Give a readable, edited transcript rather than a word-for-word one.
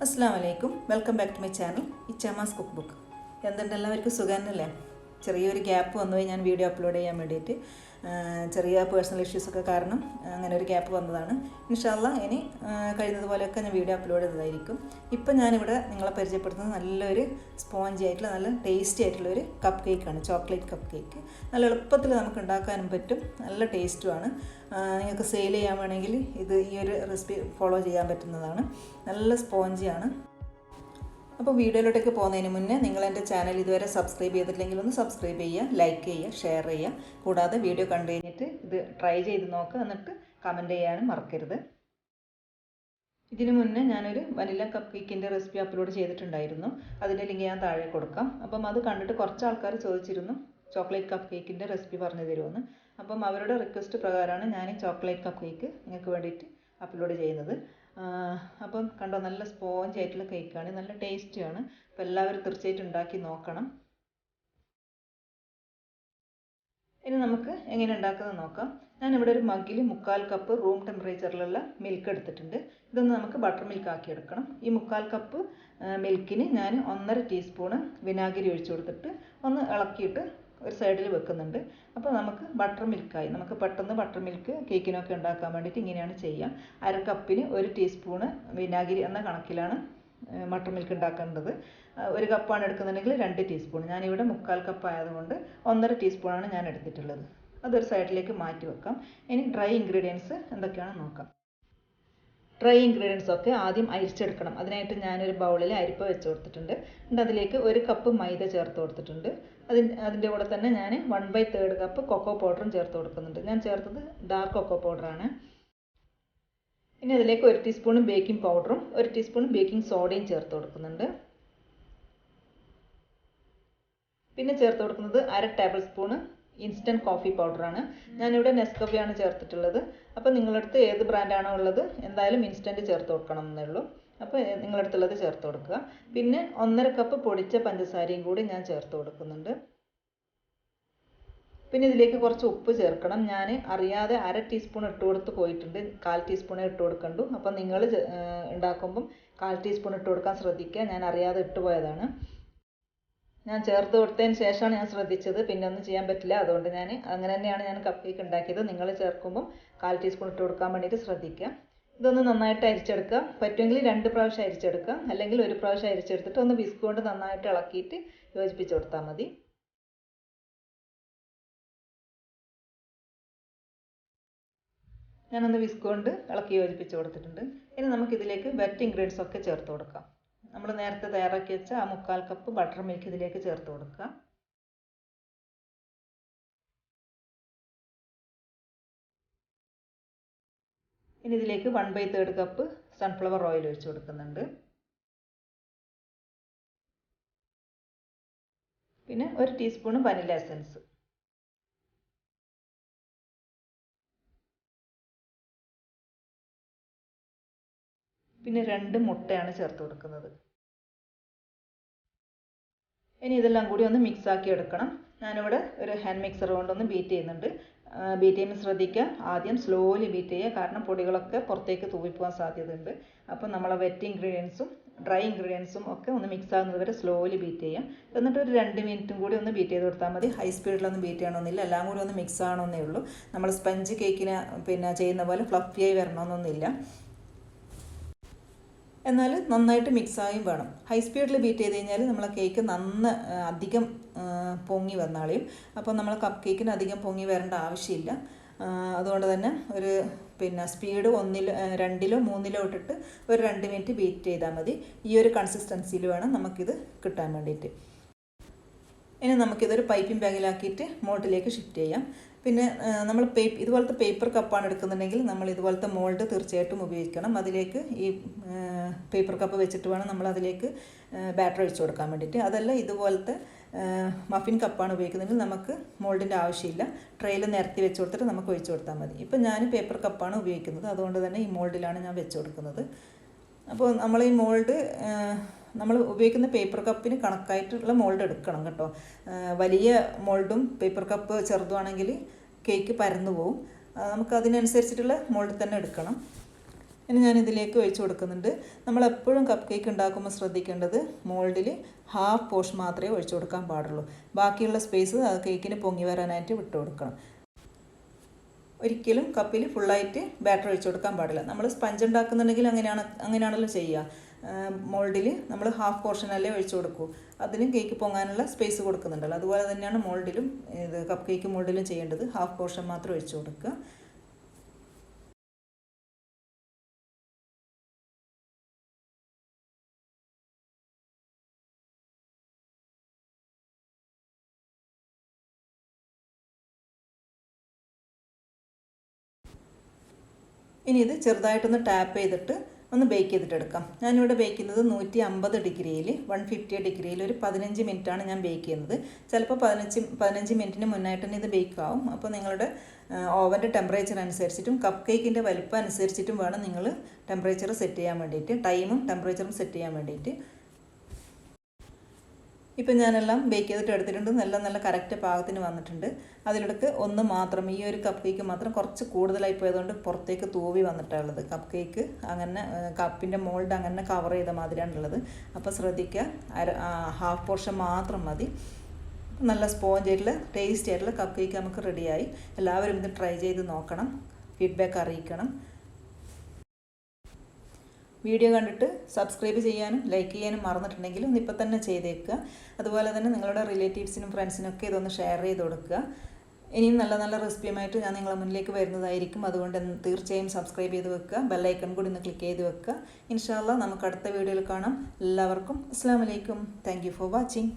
അസ്സലാമു അലൈക്കും. Welcome back to my channel ഇച്ചാമാസ് കുക്ക് ബുക്ക്. എന്തുണ്ട്, എല്ലാവർക്കും സുഖമല്ലേ? ചെറിയൊരു ഗ്യാപ്പ് വന്നുപോയി ഞാൻ വീഡിയോ അപ്ലോഡ് ചെയ്യാൻ വേണ്ടിയിട്ട്. ചെറിയ പേഴ്സണൽ ഇഷ്യൂസൊക്കെ കാരണം അങ്ങനെ ഒരു ഗ്യാപ്പ് വന്നതാണ്. ഇൻഷാ അല്ലാഹ് ഇനി കഴിയുന്നതുപോലെയൊക്കെ ഞാൻ വീഡിയോ അപ്ലോഡ് ചെയ്തതായിരിക്കും. ഇപ്പം ഞാനിവിടെ നിങ്ങളെ പരിചയപ്പെടുത്തുന്നത് നല്ലൊരു സ്പോഞ്ചി ആയിട്ടുള്ള നല്ല ടേസ്റ്റി ആയിട്ടുള്ളൊരു കപ്പ് കേക്കാണ്, ചോക്ലേറ്റ് കപ്പ് കേക്ക്. നല്ല എളുപ്പത്തിൽ നമുക്ക് ഉണ്ടാക്കാനും പറ്റും, നല്ല ടേസ്റ്റുമാണ്. നിങ്ങൾക്ക് സെയിൽ ചെയ്യാൻ വേണമെങ്കിൽ ഈ ഒരു റെസിപ്പി ഫോളോ ചെയ്യാൻ പറ്റുന്നതാണ്. നല്ല സ്പോഞ്ചിയാണ്. അപ്പോൾ വീഡിയോയിലോട്ടേക്ക് പോകുന്നതിന് മുന്നേ നിങ്ങൾ എൻ്റെ ചാനൽ ഇതുവരെ സബ്സ്ക്രൈബ് ചെയ്തിട്ടില്ലെങ്കിൽ ഒന്ന് സബ്സ്ക്രൈബ് ചെയ്യുക, ലൈക്ക് ചെയ്യുക, ഷെയർ ചെയ്യുക. കൂടാതെ വീഡിയോ കണ്ടു കഴിഞ്ഞിട്ട് ഇത് ട്രൈ ചെയ്ത് നോക്കുക, എന്നിട്ട് കമൻറ്റ് ചെയ്യാനും മറക്കരുത്. ഇതിനു മുന്നേ ഞാനൊരു വനില കപ്പ് കേക്കിൻ്റെ റെസിപ്പി അപ്ലോഡ് ചെയ്തിട്ടുണ്ടായിരുന്നു. അതിൻ്റെ ലിങ്ക് ഞാൻ താഴെ കൊടുക്കാം. അപ്പം അത് കണ്ടിട്ട് കുറച്ച് ആൾക്കാർ ചോദിച്ചിരുന്നു ചോക്ലേറ്റ് കപ്പ് കേക്കിൻ്റെ റെസിപ്പി പറഞ്ഞു തരുമെന്ന്. അപ്പം അവരുടെ റിക്വസ്റ്റ് പ്രകാരമാണ് ഞാൻ ഈ ചോക്ലേറ്റ് കപ്പ് കേക്ക് നിങ്ങൾക്ക് വേണ്ടിയിട്ട് അപ്ലോഡ് ചെയ്യുന്നത്. അപ്പം കണ്ടോ, നല്ല സ്പോഞ്ച് ആയിട്ടുള്ള കേക്കാണ്, നല്ല ടേസ്റ്റിയാണ്. അപ്പോൾ എല്ലാവരും തീർച്ചയായിട്ടും ഉണ്ടാക്കി നോക്കണം. ഇനി നമുക്ക് എങ്ങനെ ഉണ്ടാക്കുന്നത് നോക്കാം. ഞാനിവിടെ ഒരു മഗ്ഗിൽ 3/4 കപ്പ് റൂം ടെമ്പറേച്ചറിലുള്ള മിൽക്ക് എടുത്തിട്ടുണ്ട്. ഇതൊന്ന് നമുക്ക് ബട്ടർ മിൽക്ക് ആക്കി എടുക്കണം. ഈ 3/4 കപ്പ് മിൽക്കിന് ഞാൻ 1.5 ടീസ്പൂണ് വിനാഗിരി ഒഴിച്ചു കൊടുത്തിട്ട് ഒന്ന് ഇളക്കിയിട്ട് ഒരു സൈഡിൽ വെക്കുന്നുണ്ട്. അപ്പോൾ നമുക്ക് ബട്ടർ മിൽക്കായി. നമുക്ക് പെട്ടെന്ന് ബട്ടർ മിൽക്ക് കേക്കിനൊക്കെ ഉണ്ടാക്കാൻ വേണ്ടിയിട്ട് ഇങ്ങനെയാണ് ചെയ്യുക. 1/2 കപ്പിന് 1 ടീസ്പൂണ് വിനാഗിരി എന്ന കണക്കിലാണ് ബട്ടർ മിൽക്ക് ഉണ്ടാക്കേണ്ടത്. 1 കപ്പാണ് എടുക്കുന്നുണ്ടെങ്കിൽ 2 ടീസ്പൂൺ. ഞാനിവിടെ 3/4 കപ്പ് ആയതുകൊണ്ട് 1.5 ടീസ്പൂണാണ് ഞാൻ എടുത്തിട്ടുള്ളത്. അതൊരു സൈഡിലേക്ക് മാറ്റി വെക്കാം. ഇനി ഡ്രൈ ഇൻഗ്രീഡിയൻസ് എന്തൊക്കെയാണെന്ന് നോക്കാം. ഡ്രൈ ഇൻഗ്രീഡിയൻസ് ഒക്കെ ആദ്യം അരിച്ചെടുക്കണം. അതിനായിട്ട് ഞാനൊരു ബൗളിൽ അരിപ്പ വെച്ച് കൊടുത്തിട്ടുണ്ട്. അതിലേക്ക് 1 കപ്പ് മൈദ ചേർത്ത് കൊടുത്തിട്ടുണ്ട്. അതിൻ്റെ കൂടെ തന്നെ ഞാൻ 1/3 കപ്പ് കൊക്കോ പൗഡറും ചേർത്ത് കൊടുക്കുന്നുണ്ട്. ഞാൻ ചേർത്തത് ഡാർക്ക് കൊക്കോ പൗഡറാണ്. ഇനി അതിലേക്ക് 1 ടീസ്പൂൺ ബേക്കിംഗ് പൗഡറും 1 ടീസ്പൂൺ ബേക്കിംഗ് സോഡയും ചേർത്ത് കൊടുക്കുന്നുണ്ട്. പിന്നെ ചേർത്ത് കൊടുക്കുന്നത് 1/2 ടേബിൾ സ്പൂൺ ഇൻസ്റ്റൻറ്റ് കോഫി പൗഡറാണ്. ഞാനിവിടെ നെസ്കഫയാണ് ചേർത്തിട്ടുള്ളത്. അപ്പോൾ നിങ്ങളടുത്ത് ഏത് ബ്രാൻഡാണോ ഉള്ളത് എന്തായാലും ഇൻസ്റ്റൻറ്റ് ചേർത്ത് കൊടുക്കണം എന്നേ ഉള്ളൂ. അപ്പോൾ നിങ്ങളടുത്തുള്ളത് ചേർത്ത് കൊടുക്കുക. പിന്നെ 1.5 കപ്പ് പൊടിച്ച പഞ്ചസാരയും കൂടി ഞാൻ ചേർത്ത് കൊടുക്കുന്നുണ്ട്. പിന്നെ ഇതിലേക്ക് കുറച്ച് ഉപ്പ് ചേർക്കണം. ഞാൻ അറിയാതെ 1/2 ടീസ്പൂൺ ഇട്ട് കൊടുത്ത് പോയിട്ടുണ്ട്. 1/4 ടീസ്പൂണേ ഇട്ട് കൊടുക്കണ്ടു. അപ്പം നിങ്ങൾ ഉണ്ടാക്കുമ്പം 1/4 ടീസ്പൂൺ ഇട്ട് കൊടുക്കാൻ ശ്രദ്ധിക്കുക. ഞാൻ അറിയാതെ ഇട്ടുപോയതാണ്. ഞാൻ ചേർത്ത് കൊടുത്തതിന് ശേഷമാണ് ഞാൻ ശ്രദ്ധിച്ചത്. പിന്നെ ഒന്നും ചെയ്യാൻ പറ്റില്ല. അതുകൊണ്ട് അങ്ങനെ തന്നെയാണ് ഞാൻ കപ്പ് കേക്ക് ഉണ്ടാക്കിയത്. നിങ്ങൾ ചേർക്കുമ്പം 1/4 ടീസ്പൂൺ ഇട്ട് കൊടുക്കാൻ വേണ്ടിയിട്ട് ശ്രദ്ധിക്കുക. ഇതൊന്ന് നന്നായിട്ട് അരിച്ചെടുക്കുക. പറ്റുമെങ്കിൽ 2 പ്രാവശ്യം അരിച്ചെടുക്കുക, അല്ലെങ്കിൽ 1 പ്രാവശ്യം അരിച്ചെടുത്തിട്ട് ഒന്ന് വിസ്ക് കൊണ്ട് നന്നായിട്ട് ഇളക്കിയിട്ട് യോജിപ്പിച്ച് കൊടുത്താൽ മതി. ഞാനൊന്ന് വിസ്ക് കൊണ്ട് ഇളക്കി യോജിപ്പിച്ച് കൊടുത്തിട്ടുണ്ട്. ഇനി നമുക്കിതിലേക്ക് വെറ്റ് ഇൻഗ്രീഡിയൻസ് ഒക്കെ ചേർത്ത് കൊടുക്കാം. നമ്മൾ നേരത്തെ തയ്യാറാക്കി വെച്ച ആ 3/4 കപ്പ് ബട്ടർ മിൽക്ക് ഇതിലേക്ക് ചേർത്ത് കൊടുക്കുക. ഇനി ഇതിലേക്ക് 1/3 കപ്പ് സൺഫ്ലവർ ഓയിൽ ഒഴിച്ച് കൊടുക്കുന്നുണ്ട്. പിന്നെ 1 ടീസ്പൂൺ വനില എസൻസ്. പിന്നെ 2 മുട്ടയാണ് ചേർത്ത് കൊടുക്കുന്നത്. ഇനി ഇതെല്ലാം കൂടി ഒന്ന് മിക്സ് ആക്കി എടുക്കണം. ഞാനിവിടെ ഒരു ഹാൻഡ് മിക്സർ കൊണ്ടൊന്ന് ബീറ്റ് ചെയ്യുന്നുണ്ട്. ബീറ്റ് ചെയ്യുമ്പോൾ ശ്രദ്ധിക്കുക, ആദ്യം സ്ലോലി ബീറ്റ് ചെയ്യുക. കാരണം പൊടികളൊക്കെ പുറത്തേക്ക് തൂവിപ്പോകാൻ സാധ്യതയുണ്ട്. അപ്പം നമ്മളെ വെറ്റ് ഇൻഗ്രീഡിയൻസും ഡ്രൈ ഇൻഗ്രീഡിയൻസും ഒക്കെ ഒന്ന് മിക്സ് ആകുന്നത് വരെ സ്ലോലി ബീറ്റ് ചെയ്യാം. എന്നിട്ട് ഒരു 2 മിനിറ്റും കൂടി ഒന്ന് ബീറ്റ് ചെയ്ത് കൊടുത്താൽ മതി. ഹൈ സ്പീഡിലൊന്നും ബീറ്റ് ചെയ്യണമെന്നില്ല. എല്ലാം കൂടി ഒന്ന് മിക്സ് ആകണമെന്നേ ഉള്ളൂ. നമ്മൾ സ്പഞ്ച് കേക്കിന് ചെയ്യുന്ന പോലെ ഫ്ലഫിയായി വരണമെന്നൊന്നുമില്ല. എന്നാൽ നന്നായിട്ട് മിക്സായും വേണം. ഹൈ സ്പീഡിൽ ബീറ്റ് ചെയ്ത് കഴിഞ്ഞാൽ നമ്മളെ കേക്ക് അധികം പൊങ്ങി വന്നാളെയും. അപ്പോൾ നമ്മൾ കപ്പ് കേക്കിന് അധികം പൊങ്ങി വരേണ്ട ആവശ്യമില്ല. അതുകൊണ്ട് തന്നെ ഒരു സ്പീഡ് 1-ലോ 2-ലോ 3-ലോ ഇട്ടിട്ട് ഒരു 2 മിനിറ്റ് ബീറ്റ് ചെയ്താൽ മതി. ഈ ഒരു കൺസിസ്റ്റൻസിയിൽ വേണം നമുക്കിത് കിട്ടാൻ വേണ്ടിയിട്ട്. ഇനി നമുക്കിതൊരു പൈപ്പിംഗ് ബാഗിലാക്കിയിട്ട് മോൾഡിലേക്ക് ഷിഫ്റ്റ് ചെയ്യാം. പിന്നെ നമ്മൾ ഇതുപോലത്തെ പേപ്പർ കപ്പാണ് എടുക്കുന്നുണ്ടെങ്കിൽ നമ്മൾ ഇതുപോലത്തെ മോൾഡ് തീർച്ചയായിട്ടും ഉപയോഗിക്കണം. അതിലേക്ക് ഈ പേപ്പർ കപ്പ് വെച്ചിട്ട് വേണം നമ്മൾ അതിലേക്ക് ബാറ്റർ ഒഴിച്ച് കൊടുക്കാൻ വേണ്ടിയിട്ട്. അതല്ല ഇതുപോലത്തെ മഫിൻ കപ്പാണ് ഉപയോഗിക്കുന്നതെങ്കിൽ നമുക്ക് മോൾഡിൻ്റെ ആവശ്യമില്ല. ട്രെയിൽ നിരത്തി വെച്ച് കൊടുത്തിട്ട് നമുക്ക് ഒഴിച്ച് കൊടുത്താൽ മതി. ഇപ്പം ഞാൻ പേപ്പർ കപ്പാണ് ഉപയോഗിക്കുന്നത്. അതുകൊണ്ട് തന്നെ ഈ മോൾഡിലാണ് ഞാൻ വെച്ച് കൊടുക്കുന്നത്. അപ്പോൾ നമ്മൾ ഈ മോൾഡ് നമ്മൾ ഉപയോഗിക്കുന്ന പേപ്പർ കപ്പിന് കണക്കായിട്ടുള്ള മോൾഡ് എടുക്കണം കേട്ടോ. വലിയ മോൾഡും പേപ്പർ കപ്പ് ചെറുതുമാണെങ്കിൽ കേക്ക് പരന്നു പോവും. നമുക്ക് അതിനനുസരിച്ചിട്ടുള്ള മോൾഡ് തന്നെ എടുക്കണം. ഇനി ഞാൻ ഇതിലേക്ക് ഒഴിച്ചു കൊടുക്കുന്നുണ്ട്. നമ്മളെപ്പോഴും കപ്പ് കേക്ക് ഉണ്ടാക്കുമ്പോൾ ശ്രദ്ധിക്കേണ്ടത് മോൾഡിൽ ഹാഫ് പോർഷൻ മാത്രമേ ഒഴിച്ചു കൊടുക്കാൻ പാടുള്ളൂ. ബാക്കിയുള്ള സ്പേസ് ആ കേക്കിന് പൊങ്ങി വരാനായിട്ട് വിട്ടു കൊടുക്കണം. ഒരിക്കലും കപ്പിൽ ഫുള്ളായിട്ട് ബാറ്റർ ഒഴിച്ചു കൊടുക്കാൻ പാടില്ല. നമ്മൾ സ്പഞ്ച് ഉണ്ടാക്കുന്നുണ്ടെങ്കിൽ അങ്ങനെയാണല്ലോ ചെയ്യുക. മോൾഡിൽ നമ്മൾ ഹാഫ് പോർഷനല്ലേ ഒഴിച്ചു കൊടുക്കൂ. അതിലും കേക്ക് പൊങ്ങാനുള്ള സ്പേസ് കൊടുക്കുന്നുണ്ടല്ലോ. അതുപോലെ തന്നെയാണ് മോൾഡിലും കപ്പ് കേക്ക് മോൾഡിലും ചെയ്യേണ്ടത്. ഹാഫ് പോർഷൻ മാത്രം ഒഴിച്ചു കൊടുക്കുക. ഇനി ഇത് ചെറുതായിട്ടൊന്ന് ടാപ്പ് ചെയ്തിട്ട് ഒന്ന് ബേക്ക് ചെയ്തിട്ടെടുക്കാം. ഞാനിവിടെ ബേക്ക് ചെയ്യുന്നത് 150 ഡിഗ്രിയിൽ 150 ഡിഗ്രിയിൽ ഒരു 15 മിനിറ്റാണ് ഞാൻ ബേക്ക് ചെയ്യുന്നത്. ചിലപ്പോൾ 15 മിനിറ്റിന് മുന്നായിട്ട് തന്നെ ഇത് ബേക്ക് ആവും. അപ്പോൾ നിങ്ങളുടെ ഓവൻ്റെ ടെമ്പറേച്ചർ അനുസരിച്ചിട്ടും കപ്പ് കേക്കിൻ്റെ വലിപ്പം അനുസരിച്ചിട്ടും വേണം നിങ്ങൾ ടെമ്പറേച്ചർ സെറ്റ് ചെയ്യാൻ വേണ്ടിയിട്ട്, ടൈമും ടെമ്പറേച്ചറും സെറ്റ് ചെയ്യാൻ വേണ്ടിയിട്ട്. ഇപ്പം ഞാനെല്ലാം ബേക്ക് ചെയ്തിട്ട് എടുത്തിട്ടുണ്ട്. നല്ല കറക്റ്റ് പാകത്തിന് വന്നിട്ടുണ്ട്. അതിലിടക്ക് ഒന്ന് മാത്രം, ഈ ഒരു കപ്പ് കേക്ക് മാത്രം കുറച്ച് കൂടുതലായി പോയതുകൊണ്ട് പുറത്തേക്ക് തൂവി വന്നിട്ടുള്ളത്. കപ്പ് കേക്ക് അങ്ങനെ കപ്പിൻ്റെ മോൾഡ് അങ്ങനെ കവർ ചെയ്ത മാതിരിയാണുള്ളത്. അപ്പോൾ ശ്രദ്ധിക്കുക, ഹാഫ് പോർഷൻ മാത്രം മതി. നല്ല സ്പോഞ്ച് ആയിട്ടുള്ള ടേസ്റ്റി ആയിട്ടുള്ള കപ്പ് കേക്ക് നമുക്ക് റെഡിയായി. എല്ലാവരും ഇത് ട്രൈ ചെയ്ത് നോക്കണം, ഫീഡ്ബാക്ക് അറിയിക്കണം. വീഡിയോ കണ്ടിട്ട് സബ്സ്ക്രൈബ് ചെയ്യാനും ലൈക്ക് ചെയ്യാനും മറന്നിട്ടുണ്ടെങ്കിൽ ഒന്ന് ഇപ്പം തന്നെ ചെയ്തേക്കുക. അതുപോലെ തന്നെ നിങ്ങളുടെ റിലേറ്റീവ്സിനും ഫ്രണ്ട്സിനൊക്കെ ഇതൊന്ന് ഷെയർ ചെയ്ത് കൊടുക്കുക. ഇനിയും നല്ല റെസിപ്പിയുമായിട്ട് ഞാൻ നിങ്ങളുടെ മുന്നിലേക്ക് വരുന്നതായിരിക്കും. അതുകൊണ്ട് തീർച്ചയായും സബ്സ്ക്രൈബ് ചെയ്ത് വെക്കുക. ബെല്ലൈക്കൺ കൂടി ഒന്ന് ക്ലിക്ക് ചെയ്ത് വെക്കുക. ഇൻഷാ അല്ലാഹ് നമുക്ക് അടുത്ത വീഡിയോയിൽ കാണാം. എല്ലാവർക്കും അസ്സലാമു അലൈക്കും. Thank you for watching.